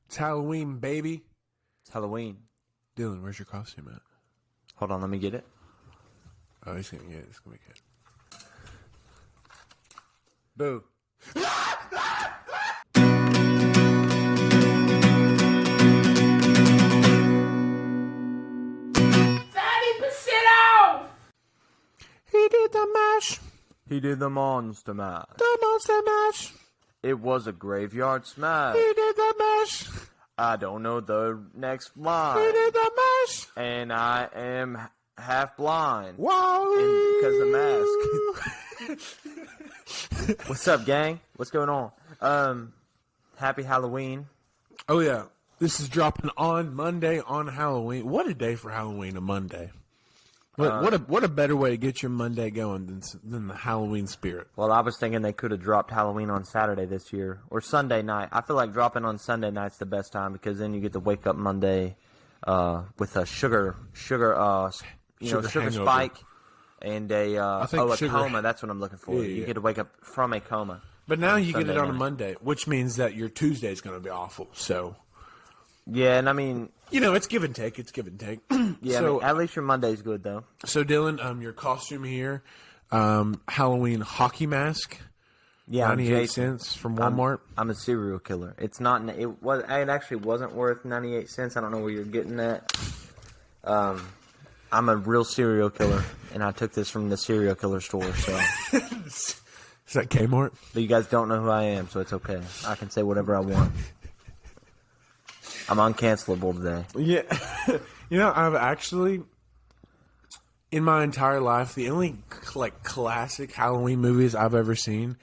It's Halloween, baby. It's Halloween. Dylan, where's your costume at? Hold on, let me get it. Oh, he's gonna get it. It's gonna be good. Boo. He did the mash. He did the monster mash. The monster mash. It was a graveyard smash. He did the mash. I don't know the next line. He did the mash. And I am half blind. Wow. Because of the mask. What's up, gang? What's going on? Happy Halloween. Oh, yeah. This is dropping on Monday on Halloween. What a day for Halloween, a Monday. What a better way to get your Monday going than the Halloween spirit. Well, I was thinking they could have dropped Halloween on Saturday this year. Or Sunday night. I feel like dropping on Sunday night's the best time because then you get to wake up Monday with a sugar spike and a coma. That's what I'm looking for. Yeah. You get to wake up from a coma. But now you get it on a night. Monday, which means that your Tuesday is going to be awful. So, yeah, and I mean, it's give and take. It's give and take. yeah, So, at least your Monday's good though. So Dylan, your costume here, Halloween hockey mask, Yeah, 98 cents from Walmart. I'm a serial killer. It's not. It actually wasn't worth 98 cents. I don't know where you're getting that. I'm a real serial killer, and I took this from the serial killer store. So, Is that Kmart? but you guys don't know who I am, so it's okay. I can say whatever I want. I'm uncancelable today. Yeah. I've actually, in my entire life, the only classic Halloween movies I've ever seen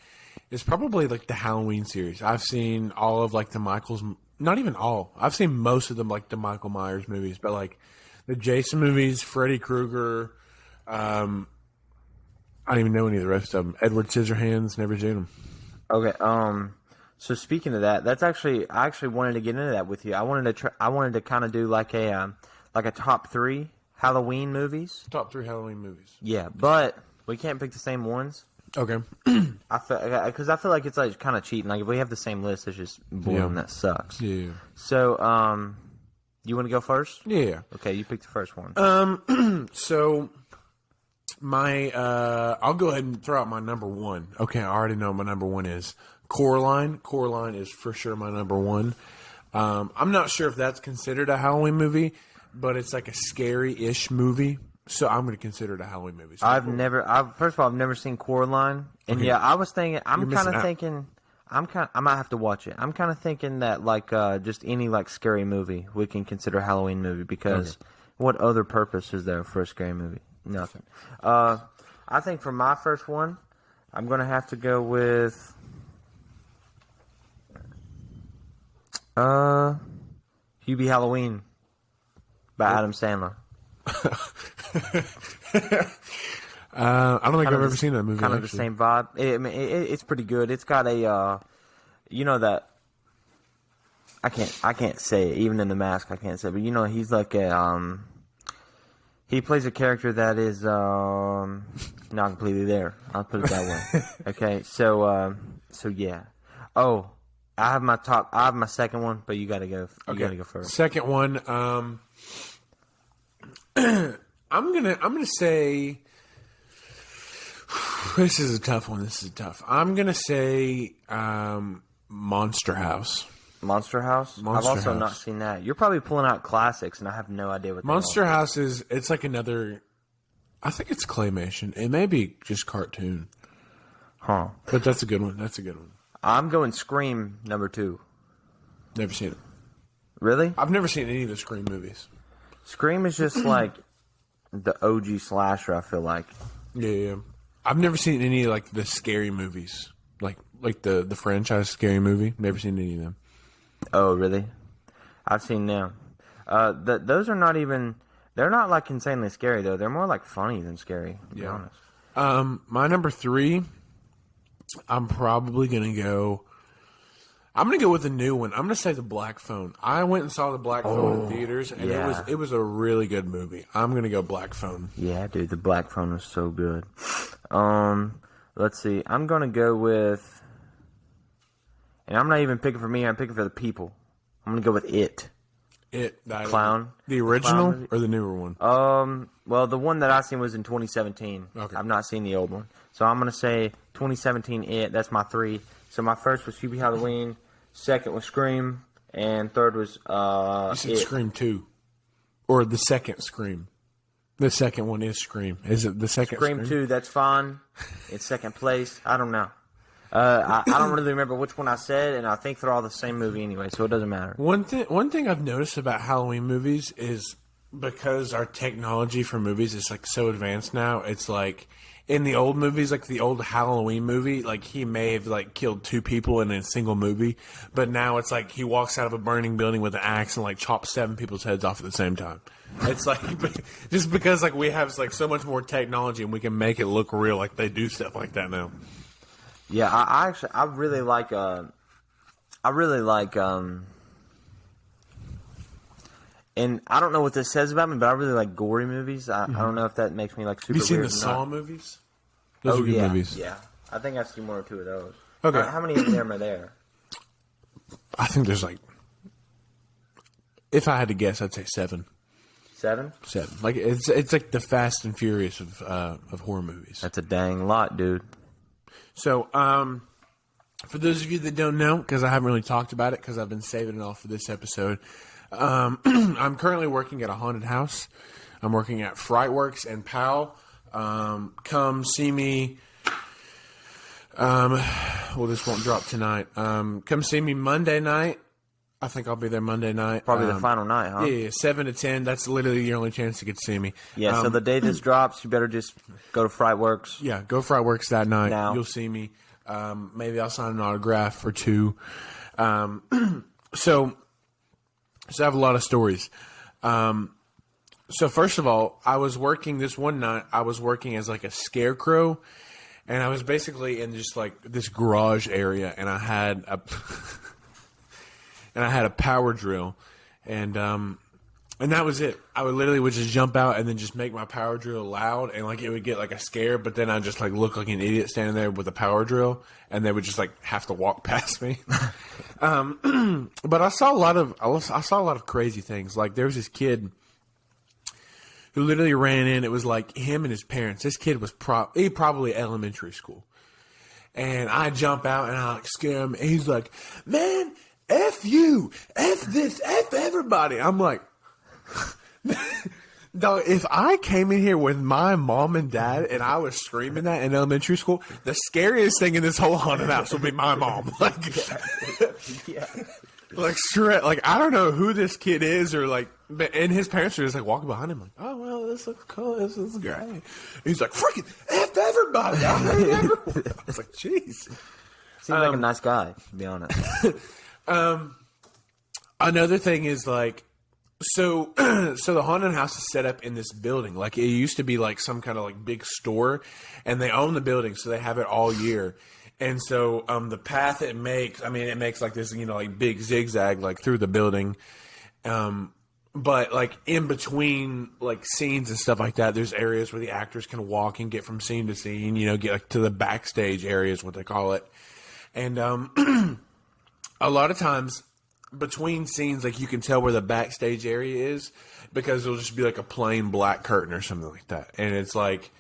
is probably the Halloween series. I've seen all of the Michael's, not even all. I've seen most of them the Michael Myers movies, but the Jason movies, Freddy Krueger. I don't even know any of the rest of them. Edward Scissorhands, never seen them. Okay. So speaking of that, I actually wanted to get into that with you. I wanted to kind of do a top 3 Halloween movies. Top 3 Halloween movies. Yeah, but we can't pick the same ones. Okay. Because I feel like it's kind of cheating. If we have the same list, it's just boom. Yeah. That sucks. Yeah. So you want to go first? Yeah. Okay, you pick the first one. So I'll go ahead and throw out my number 1. Okay, I already know what my number 1 is. Coraline. Coraline is for sure my number 1. I'm not sure if that's considered a Halloween movie, but it's a scary-ish movie, so I'm going to consider it a Halloween movie. So I've never seen Coraline, and Okay. yeah, I was thinking. I might have to watch it. I'm kind of thinking that just any scary movie we can consider a Halloween movie because what other purpose is there for a scary movie? Nothing. I think for my first one, I'm going to have to go with Hubie Halloween by Adam Sandler. I don't think I've ever seen that movie. Kind of the same vibe. It's pretty good. It's got a, that I can't say it. Even in the mask, I can't say it. But he's he plays a character that is not completely there. I'll put it that way. Okay, so yeah. Oh, I have my second one, but you gotta go. You gotta go first. Second one. I'm gonna say this is a tough one. I'm gonna say Monster House. Monster House? I've also not seen that. You're probably pulling out classics, and I have no idea what they Monster are. House it's another. I think it's claymation. It may be just cartoon. Huh? But that's a good one. I'm going Scream number 2. Never seen it. Really? I've never seen any of the Scream movies. Scream is just the OG slasher, I feel like. Yeah. I've never seen any of the scary movies. Like the franchise scary movie. Never seen any of them. Oh, really? I've seen them. Those are not even... They're not insanely scary, though. They're more funny than scary, to be honest. My number 3, I'm probably going to go... I'm going to go with a new one. I'm going to say The Black Phone. I went and saw The Black Phone in theaters, and it was a really good movie. I'm going to go Black Phone. Yeah, dude, The Black Phone was so good. Let's see. I'm going to go with... And I'm not even picking for me. I'm picking for the people. I'm gonna go with It. Clown. The original or the newer one? Well, the one that I seen was in 2017. Okay. I've not seen the old one, so I'm gonna say 2017. It. That's my 3. So my first was Hubie Halloween. Second was Scream, and third was You said It. Scream 2, or the second Scream. The second one is Scream. Is it the second Scream 2? That's fine. It's second place. I don't know. I don't really remember which one I said, and I think they're all the same movie anyway, so it doesn't matter. One thing I've noticed about Halloween movies is because our technology for movies is like so advanced now. It's like in the old movies, like the old Halloween movie, like he may have like killed 2 people in a single movie, but now it's like he walks out of a burning building with an axe and like chops 7 people's heads off at the same time. It's like just because like we have like so much more technology and we can make it look real, like they do stuff like that now. Yeah, I really like and I don't know what this says about me, but I really like gory movies. I don't know if that makes me like super. Have you seen weird the or Saw not. movies? Those are good yeah, movies. yeah. I think I've seen 1 or 2 of those. Okay. How many of them are there? I think there's like, if I had to guess, I'd say 7. 7? 7. Like it's like the Fast and Furious of horror movies. That's a dang lot, dude. So, for those of you that don't know, because I haven't really talked about it, because I've been saving it all for this episode, I'm currently working at a haunted house. I'm working at Frightworks and Powell. Come see me. Well, this won't drop tonight. Come see me Monday night. I think I'll be there Monday night. Probably the final night, huh? Yeah, 7 to 10. That's literally your only chance to get to see me. Yeah, so the day this drops, you better just go to Frightworks. Yeah, go Frightworks that night. Now. You'll see me. Maybe I'll sign an autograph or 2. So I have a lot of stories. So first of all, I was working this one night. I was working as like a scarecrow, and I was basically in just like this garage area, and I had a power drill, and that was it. I would just jump out and then just make my power drill loud, and like it would get like a scare, but then I'd just like look like an idiot standing there with a power drill, and they would just like have to walk past me. But I saw a lot of crazy things. Like there was this kid who literally ran in. It was like him and his parents. This kid was probably elementary school, and I jump out and I like scare him, and he's like, "Man, F you, F this, F everybody." I'm like, dog, if I came in here with my mom and dad and I was screaming that in elementary school, the scariest thing in this whole haunted house would be my mom. Like, Yeah. like straight, like I don't know who this kid is, or like, and his parents are just like walking behind him, like, "Oh well, this looks cool. This is great." And he's like, "Freaking F everybody!" I was like, "Jeez." Seems like a nice guy, to be honest. Another thing is like, so the haunted house is set up in this building. Like it used to be like some kind of like big store, and they own the building, so they have it all year. And so the path it makes like this, like big zigzag like through the building. But like in between like scenes and stuff like that, there's areas where the actors can walk and get from scene to scene, get like to the backstage areas, what they call it. And a lot of times between scenes, like you can tell where the backstage area is because it'll just be like a plain black curtain or something like that. And it's like,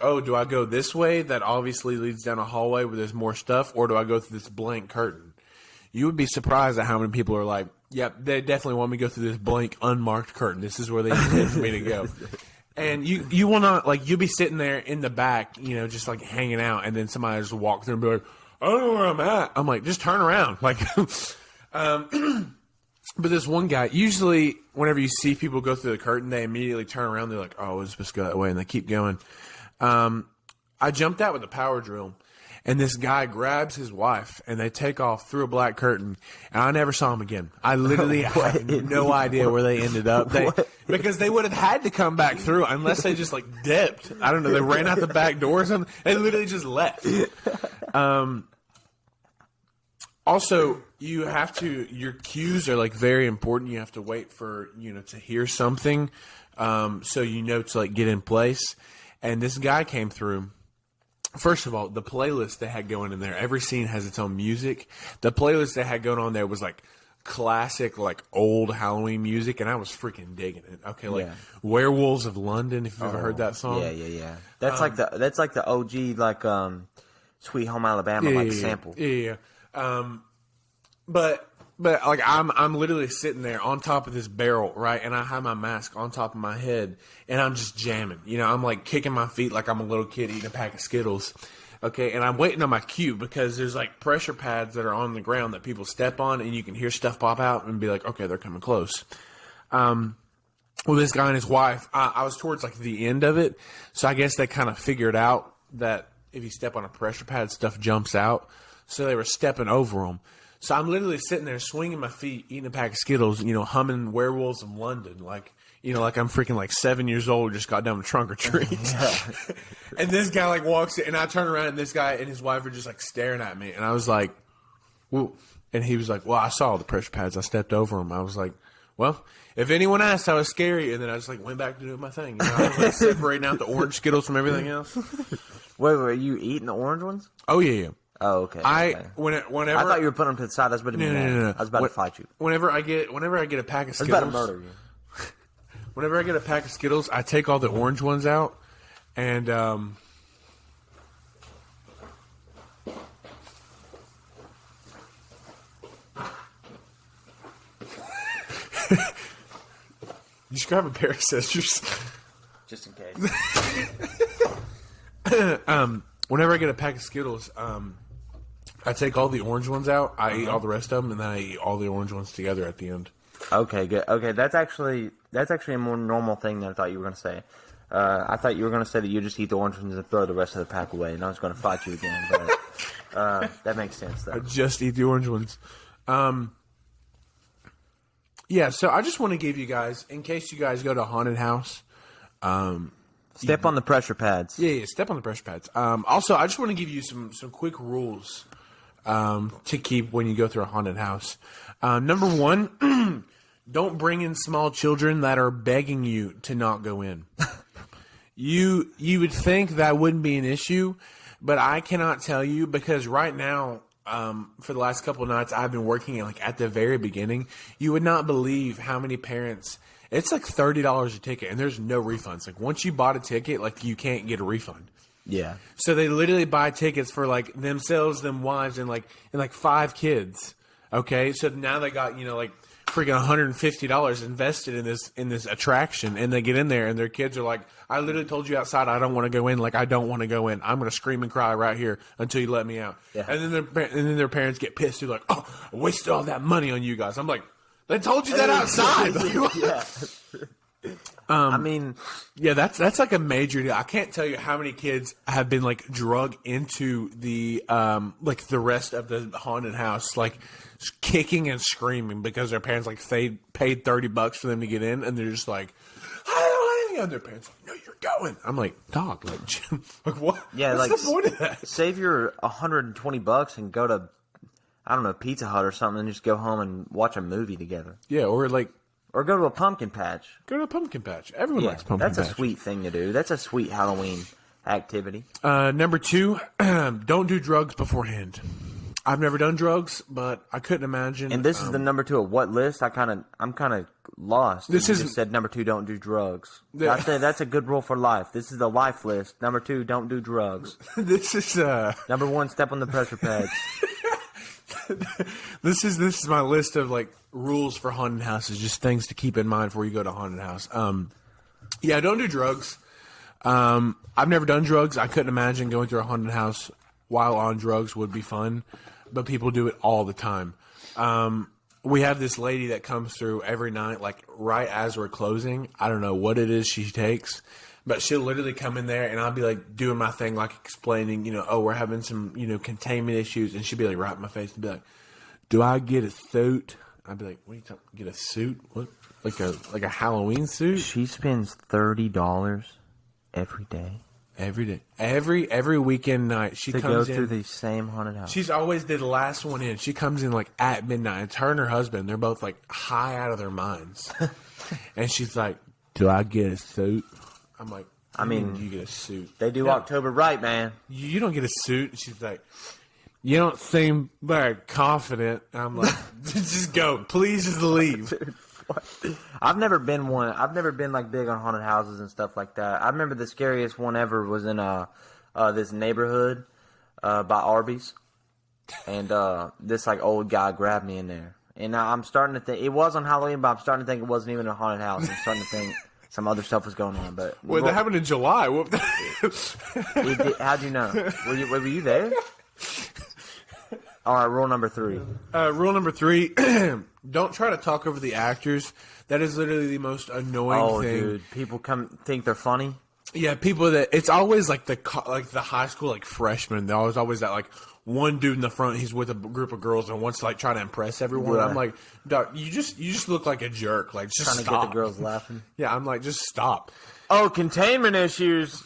oh, do I go this way that obviously leads down a hallway where there's more stuff, or do I go through this blank curtain? You would be surprised at how many people are like, yep, they definitely want me to go through this blank, unmarked curtain. This is where they intend for me to go. And you will not, like, you'll be sitting there in the back, just like hanging out, and then somebody just walk through and be like, I don't know where I'm at. I'm like, just turn around. Like, but this one guy, usually whenever you see people go through the curtain, they immediately turn around. They're like, oh, we're supposed to go that way, and they keep going. I jumped out with a power drill, and this guy grabs his wife, and they take off through a black curtain, and I never saw him again. I literally have no idea where they ended up. Because they would have had to come back through unless they just, like, dipped. I don't know. They ran out the back door or something. They literally just left. Also, your cues are, like, very important. You have to wait for, to hear something so to, like, get in place. And this guy came through. First of all, the playlist they had going in there, every scene has its own music. The playlist they had going on there was like classic, like old Halloween music, and I was freaking digging it. Okay, like Werewolves of London. If you've ever heard that song, yeah. That's like the OG like Sweet Home Alabama sample. Yeah. But like I'm literally sitting there on top of this barrel, right, and I have my mask on top of my head, and I'm just jamming. I'm like kicking my feet like I'm a little kid eating a pack of Skittles. Okay, and I'm waiting on my cue because there's like pressure pads that are on the ground that people step on, and you can hear stuff pop out and be like, okay, they're coming close. Well, this guy and his wife, I was towards like the end of it, so I guess they kind of figured out that if you step on a pressure pad, stuff jumps out. So they were stepping over them. So I'm literally sitting there swinging my feet, eating a pack of Skittles, humming Werewolves of London, like I'm freaking like 7 years old, just got done with trunk or treat. And this guy like walks in, and I turn around, and this guy and his wife are just like staring at me, and I was like, "Whoa!" And he was like, "Well, I saw all the pressure pads. I stepped over them." I was like, "Well, if anyone asked, I was scary." And then I just like went back to doing my thing. I was like separating out the orange Skittles from everything else. Wait, were you eating the orange ones? Oh yeah. Oh, okay. Whenever I thought you were putting them to the side. I was about to no. I was about to fight you. Whenever I get a pack of Skittles, I was about to murder you. Whenever I get a pack of Skittles, I take all the orange ones out, and you should grab a pair of scissors. Just in case. Whenever I get a pack of Skittles, I take all the orange ones out. I eat all the rest of them, and then I eat all the orange ones together at the end. Okay, good. Okay, that's actually a more normal thing than I thought you were going to say. I thought you were going to say that you just eat the orange ones and throw the rest of the pack away, and I was going to fight you again. But that makes sense, though. I just eat the orange ones. Yeah, so I just want to give you guys, in case you guys go to a haunted house, step on the pressure pads. Yeah, step on the pressure pads. Also, I just want to give you some quick rules to keep when you go through a haunted house. Number one, don't bring in small children that are begging you to not go in. You would think that wouldn't be an issue, but I cannot tell you, because right now, for the last couple of nights I've been working at the very beginning, you would not believe how many parents. It's like $30 a ticket, and there's no refunds. Like, once you bought a ticket, you can't get a refund. Yeah. So they literally buy tickets for themselves, them wives, and 5 kids. Okay, so now they got freaking $150 invested in this attraction, and they get in there, and their kids are like, "I literally told you outside I don't want to go in. I don't want to go in. I'm gonna scream and cry right here until you let me out." Yeah. And then their parents get pissed. They're like, "Oh, I wasted all that money on you guys." I'm like, they told you that outside. Yeah. I mean, yeah, that's like a major deal. I can't tell you how many kids have been drug into the the rest of the haunted house, kicking and screaming because their parents they paid $30 for them to get in, and they're just like, "I don't want anything." And their parents are like, "No, you're going." I'm like, "Dog, what? Yeah, what's the point of that? Save your $120 and go to, I don't know, Pizza Hut or something, and just go home and watch a movie together." Yeah, or go to a pumpkin patch. Go to a pumpkin patch. Everyone likes pumpkin patch. That's a sweet thing to do. That's a sweet Halloween activity. Number 2, don't do drugs beforehand. I've never done drugs, but I couldn't imagine. And this is the number 2 of what list? I'm kind of lost. This is just said number 2, don't do drugs. That's a good rule for life. This is the life list. Number 2, don't do drugs. This is number 1, step on the pressure pads. This is my list of rules for haunted houses, just things to keep in mind before you go to a haunted house. Yeah, don't do drugs. I've never done drugs. I couldn't imagine going through a haunted house while on drugs would be fun, but people do it all the time. We have this lady that comes through every night, right as we're closing. I don't know what it is she takes, but she'll literally come in there, and I'll be doing my thing, explaining, "Oh, we're having some, containment issues," and she'll be right in my face and be like, "Do I get a suit?" I'd be like, "What are you talking? Get a suit? What? Like a Halloween suit?" She spends $30 every day. Every day, every weekend night, she comes in to go through the same haunted house. She's always the last one in. She comes in at midnight. It's her and her husband. They're both high out of their minds, and she's like, "Do I get a suit?" I'm like, I mean, you get a suit. They do October right, man. You don't get a suit. She's like, You don't seem very confident. I'm like, just go. Please just leave. Dude, I've never been one. I've never been like big on haunted houses and stuff like that. I remember the scariest one ever was in this neighborhood by Arby's, and this like old guy grabbed me in there. And now I'm starting to think it was on Halloween, but I'm starting to think it wasn't even a haunted house. I'm starting to think some other stuff was going on. But Wait, that happened in July. how'd you know? Were you there? All right, rule number 3. Rule number 3: don't try to talk over the actors. That is literally the most annoying thing. Dude, people come think they're funny. Yeah, people that it's always like the high school like freshmen. There's always that like one dude in the front. He's with a group of girls and wants to like try to impress everyone. Yeah. I'm like, Doc, you just look like a jerk. Like just Trying stop. to get the girls laughing. Yeah, I'm like, just stop. Oh, containment issues.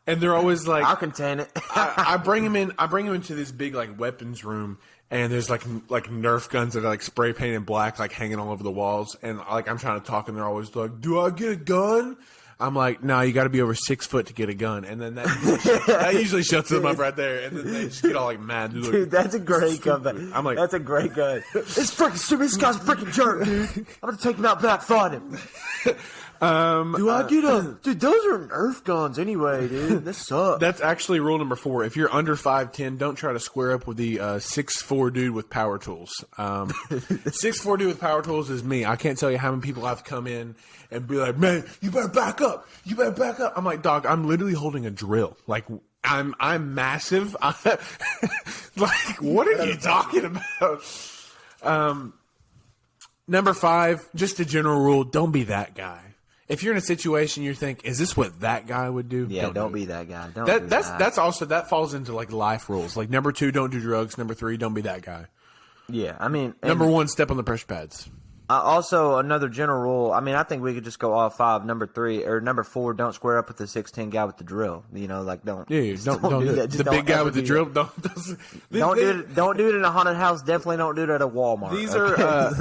And they're always like, I'll contain it. I bring him in. I bring him into this big like weapons room, and there's like Nerf guns that are like spray painted black, like hanging all over the walls. And like I'm trying to talk, and they're always like, "Do I get a gun?" I'm like, "No, you got to be over 6 foot to get a gun." And then that usually shuts them up right there, and then they just get all like mad. Dude, that's a great comeback. I'm like, that's a great gun. It's freaking stupid. This guy's a freaking jerk, dude. I'm gonna take him out back, find him. Do I get a... Dude, those are Nerf guns anyway, dude. This sucks. That's actually rule number 4. If you're under 5'10", don't try to square up with the 6'4" dude with power tools. 6'4" dude with power tools is me. I can't tell you how many people have come in and be like, "Man, you better back up. You better back up." I'm like, "Dog, I'm literally holding a drill. Like, I'm massive." Like, what are you talking about? Number 5, just a general rule, don't be that guy. If you're in a situation you think, is this what that guy would do? Yeah, don't be that guy. That falls into like life rules. Like number 2, don't do drugs. Number 3, don't be that guy. Yeah, I mean, number 1, step on the pressure pads. Also, another general rule. I mean, I think we could just go all 5. Number 3 or number 4, don't square up with the 6'10" guy with the drill. You know, like don't. Yeah, don't do that. The big guy with the drill. Don't do it in a haunted house. Definitely don't do it at a Walmart. These are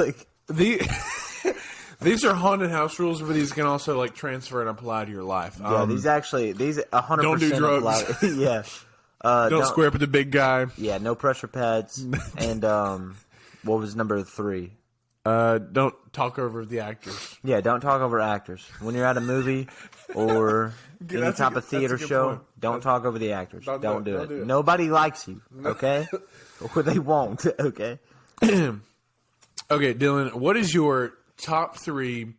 These are haunted house rules, but these can also like transfer and apply to your life. Yeah, these 100% don't do drugs. apply. Yeah. Don't square up with the big guy. Yeah, no pressure pads. And what was number 3? Don't talk over the actors. Yeah, don't talk over actors. When you're at a movie or any type of theater show, point. Don't talk over the actors. Don't do it. Nobody likes you, okay? Or they won't, okay? Okay, Dylan, what is your top 3,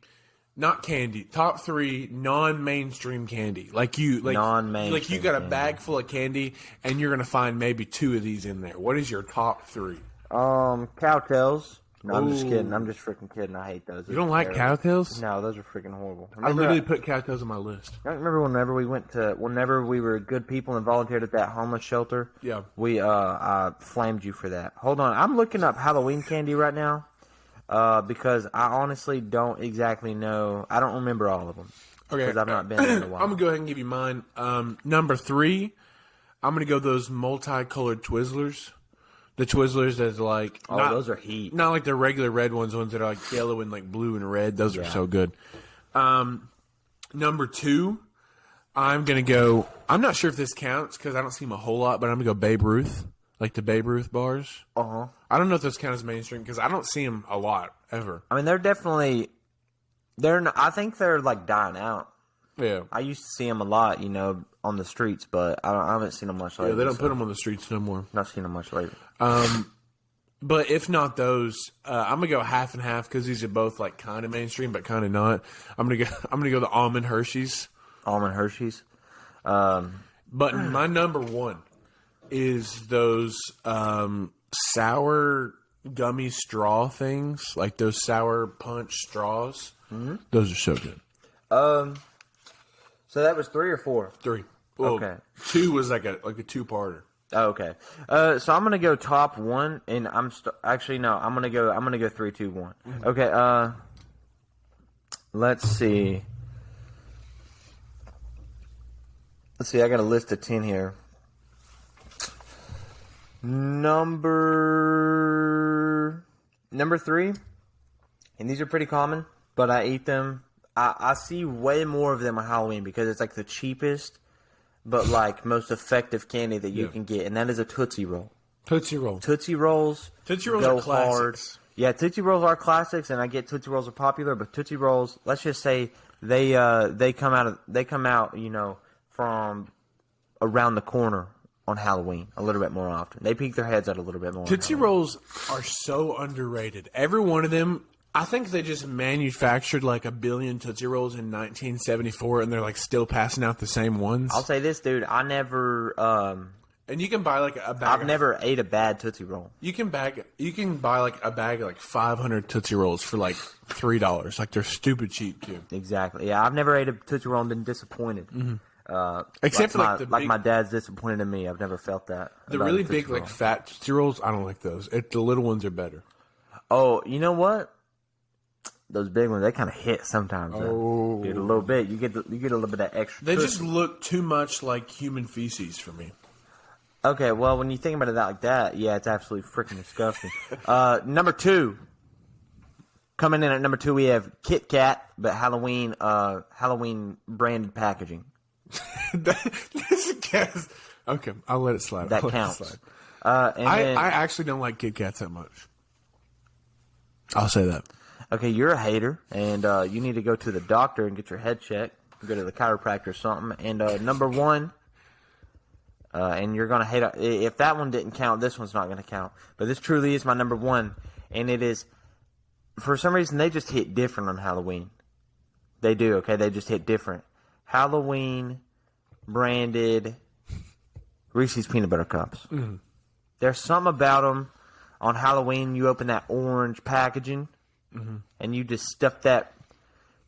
not candy, top 3 non-mainstream candy? Non-mainstream. Like you got a bag full of candy, and you're gonna find maybe 2 of these in there. What is your top 3? Cowtails. No, I'm just kidding. I'm just freaking kidding. I hate those. You don't like cowtails? No, those are freaking horrible. I literally put cowtails on my list. I remember whenever we were good people and volunteered at that homeless shelter. Yeah. I flamed you for that. Hold on. I'm looking up Halloween candy right now. Because I honestly don't exactly know. I don't remember all of them. Okay. Because I've not been there in a while. I'm going to go ahead and give you mine. Number 3, I'm going to go those multicolored Twizzlers. The Twizzlers that's like... those are heat. Not like the regular red ones that are like yellow and like blue and red. Those are so good. Number 2, I'm going to go... I'm not sure if this counts because I don't see them a whole lot, but I'm going to go Babe Ruth. Like the Babe Ruth bars. Uh-huh. I don't know if those count as mainstream because I don't see them a lot, ever. I mean, they're definitely... I think they're like dying out. Yeah. I used to see them a lot, on the streets, but I haven't seen them much lately. Yeah, they don't put them on the streets no more. Not seen them much lately. But if not those, I'm gonna go half and half because these are both like kind of mainstream, but kind of not. I'm gonna go the almond Hershey's. Almond Hershey's. But my number 1 is those sour gummy straw things, like those sour punch straws. Mm-hmm. Those are so good. So that was 3 or 4? 3. Well, okay. 2 was like a 2-parter. Oh, okay. So I'm gonna go top 1, and I'm gonna go 3, 2, 1. Mm-hmm. Okay. Let's see. I got a list of 10 here. Number 3, and these are pretty common, but I eat them. I see way more of them on Halloween because it's like the cheapest but like most effective candy that you can get, and that is a Tootsie Roll. Tootsie Roll. Tootsie Rolls. Tootsie Rolls go are classics. Hard. Yeah, Tootsie Rolls are classics, and I get Tootsie Rolls are popular, but Tootsie Rolls, let's just say they come out, you know, from around the corner on Halloween a little bit more often. They peek their heads out a little bit more. Tootsie Rolls are so underrated. Every one of them, I think they just manufactured like 1 billion Tootsie Rolls in 1974, and they're like still passing out the same ones. I'll say this, dude. I never. And you can buy like a bag. I've never ate a bad Tootsie Roll. You can buy like a bag of like 500 Tootsie Rolls for like $3. Like they're stupid cheap too. Exactly. Yeah, I've never ate a Tootsie Roll and been disappointed. Mm-hmm. Except like for my dad's disappointed in me. I've never felt that. The really big like fat Tootsie Rolls, I don't like those. The little ones are better. Oh, you know what? Those big ones, they kind of hit sometimes. Oh, you get a little bit. You get a little bit of extra. They just look too much like human feces for me. Okay, well, when you think about it like that, yeah, it's absolutely freaking disgusting. Number 2. Coming in at number 2, we have Kit Kat, but Halloween branded packaging. Okay, I'll let it slide. That counts. I actually don't like Kit Kats that much. I'll say that. Okay, you're a hater, and you need to go to the doctor and get your head checked. Go to the chiropractor or something. And number 1, and you're going to hate it. If that one didn't count, this one's not going to count. But this truly is my number 1, and it is, for some reason, they just hit different on Halloween. They do, okay? They just hit different. Halloween branded Reese's Peanut Butter Cups. Mm-hmm. There's something about them on Halloween. You open that orange packaging, mm-hmm. and you just stuff that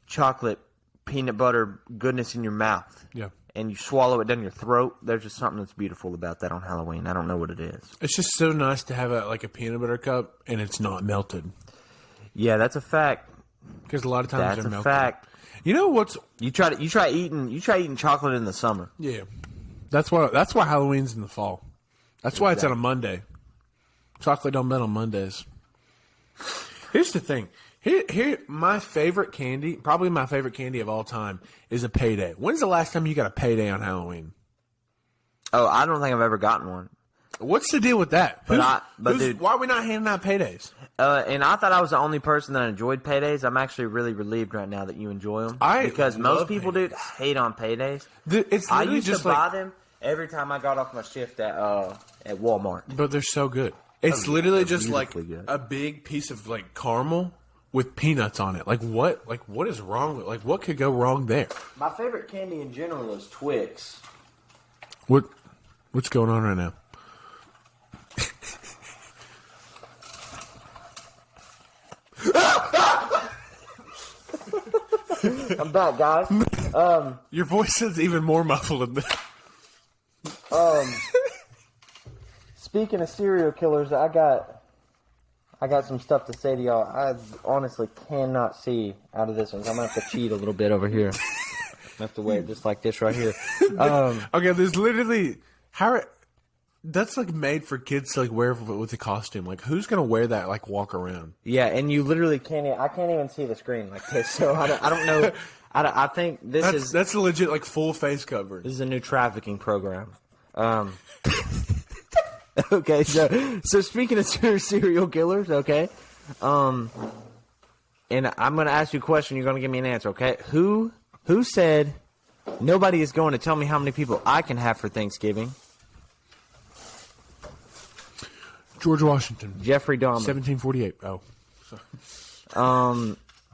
chocolate peanut butter goodness in your mouth. Yeah. And you swallow it down your throat. There's just something that's beautiful about that on Halloween. I don't know what it is. It's just so nice to have a peanut butter cup and it's not melted. Yeah, that's a fact. Because a lot of times they're melted. That's a fact. You know what's you try eating chocolate in the summer. Yeah, that's why Halloween's in the fall. That's why it's on a Monday. Chocolate don't melt on Mondays. Here's the thing. Here, my favorite candy, probably my favorite candy of all time, is a payday. When's the last time you got a payday on Halloween? Oh, I don't think I've ever gotten one. What's the deal with that? Dude, why are we not handing out paydays? And I thought I was the only person that enjoyed paydays. I'm actually really relieved right now that you enjoy them. Because most people, dude, hate on paydays. I used to buy them every time I got off my shift at Walmart. But they're so good. It's literally just like good. A big piece of like caramel with peanuts on it. Like what is wrong with what could go wrong there? My favorite candy in general is Twix. What's going on right now? I'm back, guys. Your voice is even more muffled than that. Speaking of serial killers, I got some stuff to say to y'all. I honestly cannot see out of this one. I'm gonna have to cheat a little bit over here. I have to wear it just like this right here. Okay, there's literally that's like made for kids to like wear with a costume. Like who's gonna wear that like walk around? Yeah, and you literally I can't even see the screen like this, so I don't know. I think that's a legit like full face cover. This is a new trafficking program. Okay, so speaking of serial killers, okay, and I'm gonna ask you a question. You're gonna give me an answer, okay? Who said nobody is going to tell me how many people I can have for Thanksgiving? George Washington. Jeffrey Dahmer. 1748. Oh.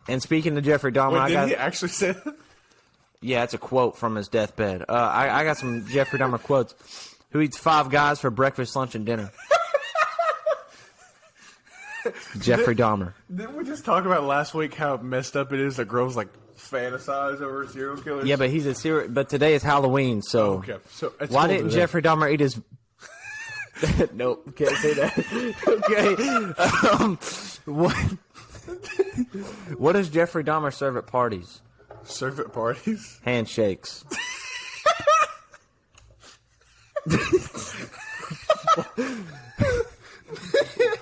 And speaking of Jeffrey Dahmer, did he actually say that? Yeah, it's a quote from his deathbed. I got some Jeffrey Dahmer quotes. Who eats 5 guys for breakfast, lunch, and dinner? Jeffrey Dahmer. Didn't we just talk about last week how messed up it is that girls like fantasize over serial killers? Yeah, but he's a serial. But today is Halloween, so. Okay. So why didn't Jeffrey Dahmer eat his? Nope, can't say that. Okay. What does Jeffrey Dahmer serve at parties? Serve at parties? Handshakes.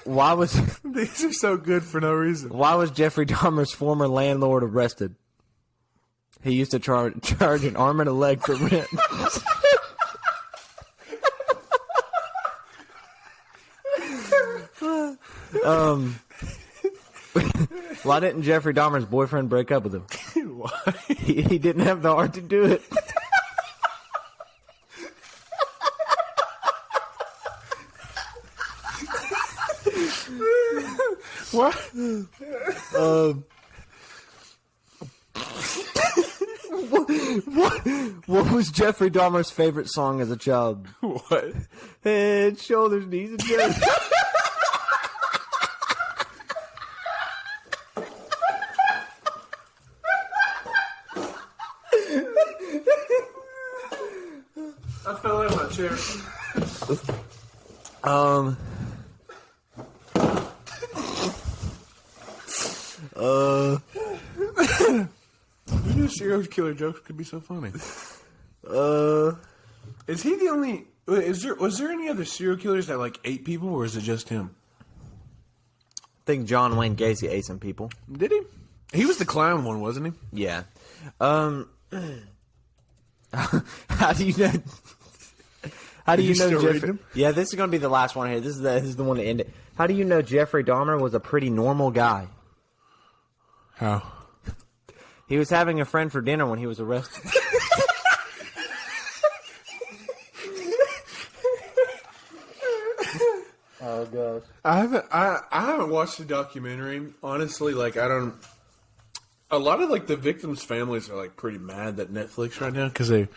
Why was these are so good for no reason? Why was Jeffrey Dahmer's former landlord arrested? He used to charge an arm and a leg for rent. Why didn't Jeffrey Dahmer's boyfriend break up with him? Why? He didn't have the heart to do it. What? What was Jeffrey Dahmer's favorite song as a child? What? Head, shoulders, knees, and chest. I fell out of my chair. Who knew serial killer jokes could be so funny? Is he the only? Was there any other serial killers that like ate people, or is it just him? I think John Wayne Gacy ate some people. Did he? He was the clown one, wasn't he? Yeah. How do you know? How do you know still reading Jeffrey? them? Yeah, this is going to be the last one here. This is the one to end it. How do you know Jeffrey Dahmer was a pretty normal guy? How? He was having a friend for dinner when he was arrested. Oh gosh. I haven't watched the documentary. Honestly, like I don't. A lot of like the victims' families are like pretty mad at Netflix right now because they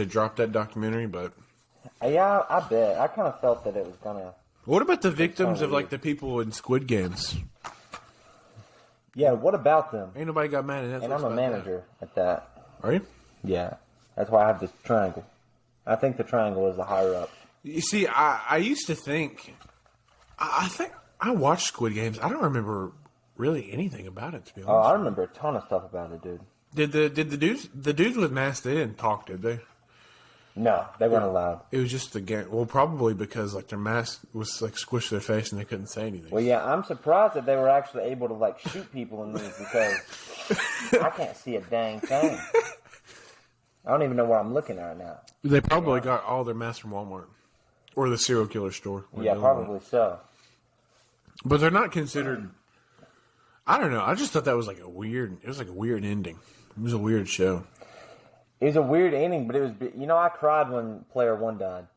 dropped that documentary. But Yeah, I bet. I kind of felt that it was gonna. what about the victims of like the people in Squid Games? Yeah, what about them? Ain't nobody got mad at Netflix. And I'm a about manager at that. that. Are you? Yeah, that's why I have this triangle. I think the triangle is the higher up. You see, I used to think. I think I watched Squid Games. I don't remember really anything about it, to be honest. Oh, I remember a ton of stuff about it, dude. Did the dudes with masks? They didn't talk, did they? No, they weren't allowed. It was just the game. Well, probably because like their mask was like squished to their face and they couldn't say anything. Well, yeah, I'm surprised that they were actually able to like shoot people in these because I can't see a dang thing. I don't even know what I'm looking at now. They probably got all their masks from Walmart or the serial killer store. Yeah, probably so. But they're not considered. I don't know. I just thought that was like a weird. It was like a weird ending. It was a weird show. It was a weird ending, but it was. You know, I cried when Player One died.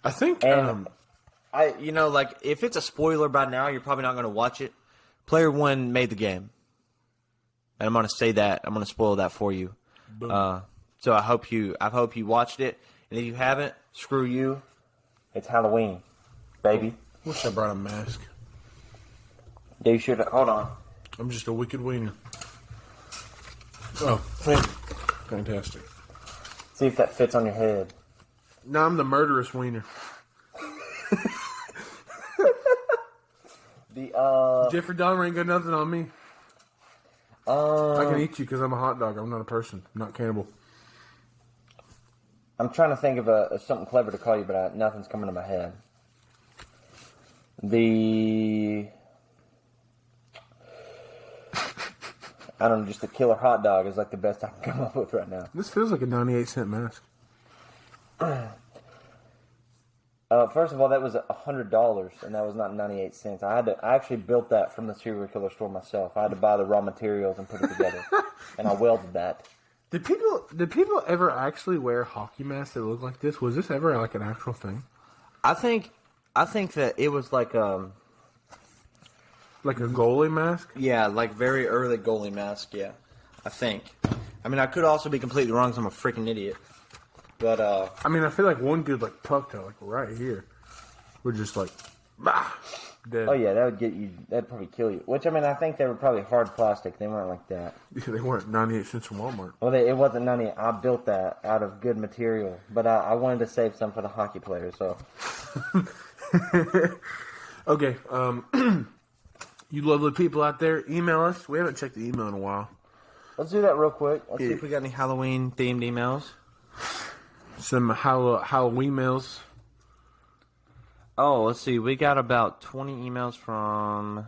I think. And like if it's a spoiler by now, you're probably not going to watch it. Player One made the game, and I'm going to say that. I'm going to spoil that for you. So I hope you watched it, and if you haven't, screw you. It's Halloween, baby. Wish I brought a mask. Yeah, you should. Hold on. I'm just a wicked wiener. Oh, fantastic. See if that fits on your head. No, I'm the murderous wiener. Jeffrey Dahmer ain't got nothing on me. I can eat you because I'm a hot dog. I'm not a person. I'm not cannibal. I'm trying to think of something clever to call you, but nothing's coming to my head. I don't know, just a killer hot dog is like the best I can come up with right now. This feels like a 98-cent mask. First of all, that was $100, and that was not 98 cents. I actually built that from the serial killer store myself. I had to buy the raw materials and put it together, and I welded that. Did people ever actually wear hockey masks that look like this? Was this ever like an actual thing? I think that it was like a goalie mask? Yeah, like very early goalie mask, yeah. I think. I mean, I could also be completely wrong because I'm a freaking idiot. But, I mean, I feel like one dude, like, pucked out, like, right here. Would just, like, bah, dead. Oh, yeah, that would get you, that'd probably kill you. Which, I mean, I think they were probably hard plastic. They weren't like that. Yeah, they weren't 98 cents from Walmart. Well, it wasn't 98. I built that out of good material. But I wanted to save some for the hockey players, so. Okay, you lovely people out there, email us. We haven't checked the email in a while. Let's do that real quick. Let's see if we got any Halloween-themed emails. Some Halloween mails. Oh, let's see. We got about 20 emails from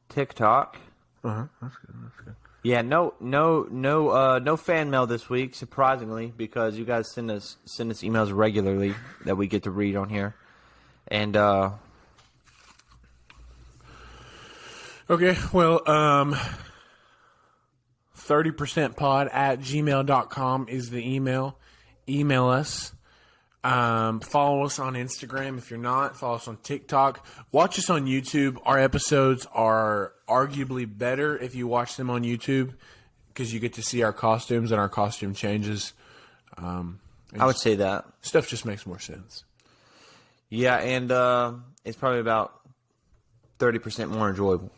TikTok. That's good. That's good. Yeah, no fan mail this week, surprisingly, because you guys send us emails regularly that we get to read on here. And Okay, well, 30percentpod@gmail.com is the email. Email us. Follow us on Instagram if you're not. Follow us on TikTok. Watch us on YouTube. Our episodes are arguably better if you watch them on YouTube because you get to see our costumes and our costume changes. I would say that. Stuff just makes more sense. Yeah, and it's probably about 30% more enjoyable.